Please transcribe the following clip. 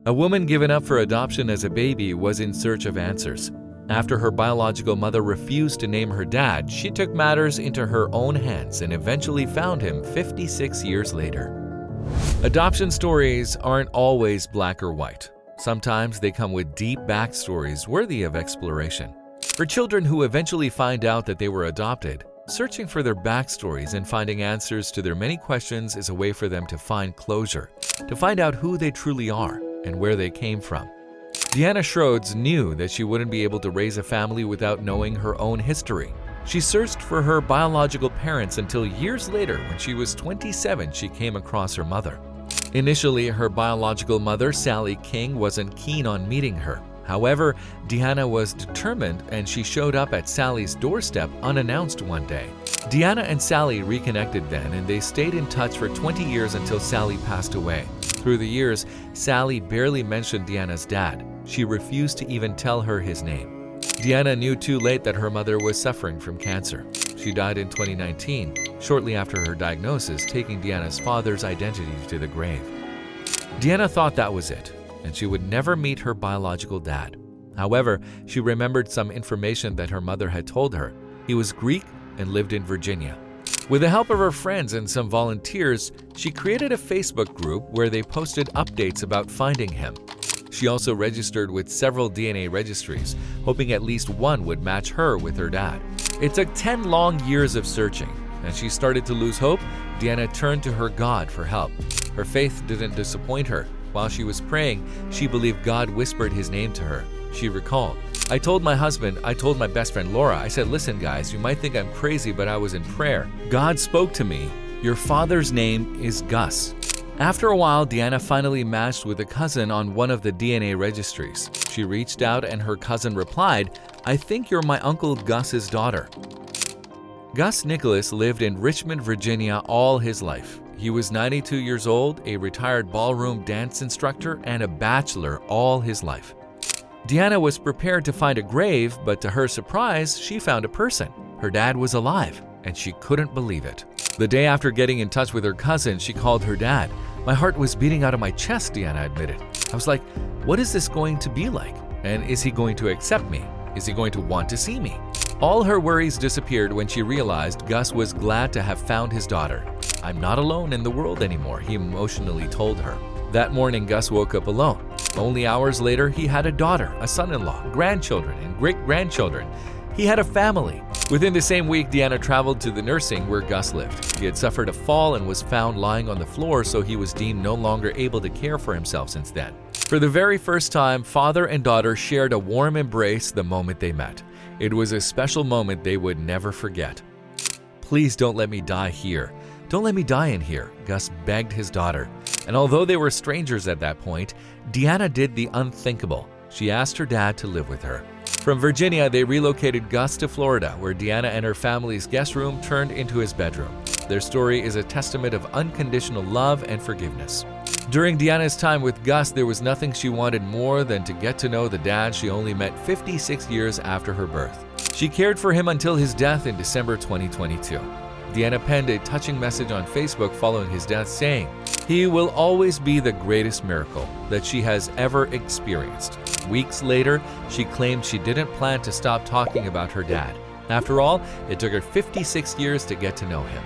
A woman given up for adoption as a baby was in search of answers. After her biological mother refused to name her dad, she took matters into her own hands and eventually found him 56 years later. Adoption stories aren't always black or white. Sometimes they come with deep backstories worthy of exploration. For children who eventually find out that they were adopted, searching for their backstories and finding answers to their many questions is a way for them to find closure, to find out who they truly are and where they came from. Deanna Schroeds knew that she wouldn't be able to raise a family without knowing her own history. She searched for her biological parents until years later, when she was 27, she came across her mother. Initially, her biological mother, Sally King, wasn't keen on meeting her. However, Deanna was determined and she showed up at Sally's doorstep unannounced one day. Deanna and Sally reconnected then, and they stayed in touch for 20 years until Sally passed away. Through the years, Sally barely mentioned Deanna's dad. She refused to even tell her his name. Deanna knew too late that her mother was suffering from cancer. She died in 2019, shortly after her diagnosis, taking Deanna's father's identity to the grave. Deanna thought that was it, and she would never meet her biological dad. However, she remembered some information that her mother had told her. He was Greek and lived in Virginia. With the help of her friends and some volunteers, she created a Facebook group where they posted updates about finding him. She also registered with several DNA registries, hoping at least one would match her with her dad. It took 10 long years of searching. As she started to lose hope, Deanna turned to her God for help. Her faith didn't disappoint her. While she was praying, she believed God whispered his name to her. She recalled, I told my best friend Laura, I said, listen guys, you might think I'm crazy, but I was in prayer. God spoke to me, your father's name is Gus. After a while, Deanna finally matched with a cousin on one of the DNA registries. She reached out and her cousin replied, I think you're my Uncle Gus's daughter. Gus Nicholas lived in Richmond, Virginia all his life. He was 92 years old, a retired ballroom dance instructor, and a bachelor all his life. Deanna was prepared to find a grave, but to her surprise, she found a person. Her dad was alive, and she couldn't believe it. The day after getting in touch with her cousin, she called her dad. My heart was beating out of my chest, Deanna admitted. I was like, what is this going to be like? And is he going to accept me? Is he going to want to see me? All her worries disappeared when she realized Gus was glad to have found his daughter. I'm not alone in the world anymore, he emotionally told her. That morning, Gus woke up alone. Only hours later, he had a daughter, a son-in-law, grandchildren, and great-grandchildren. He had a family. Within the same week, Deanna traveled to the nursing where Gus lived. He had suffered a fall and was found lying on the floor, so he was deemed no longer able to care for himself since then. For the very first time, father and daughter shared a warm embrace the moment they met. It was a special moment they would never forget. Please don't let me die here. Don't let me die in here, Gus begged his daughter. And although they were strangers at that point, Deanna did the unthinkable. She asked her dad to live with her. From Virginia, they relocated Gus to Florida, where Deanna and her family's guest room turned into his bedroom. Their story is a testament of unconditional love and forgiveness. During Deanna's time with Gus, there was nothing she wanted more than to get to know the dad she only met 56 years after her birth. She cared for him until his death in December 2022. Deanna penned a touching message on Facebook following his death saying, "He will always be the greatest miracle that she has ever experienced." Weeks later, she claimed she didn't plan to stop talking about her dad. After all, it took her 56 years to get to know him.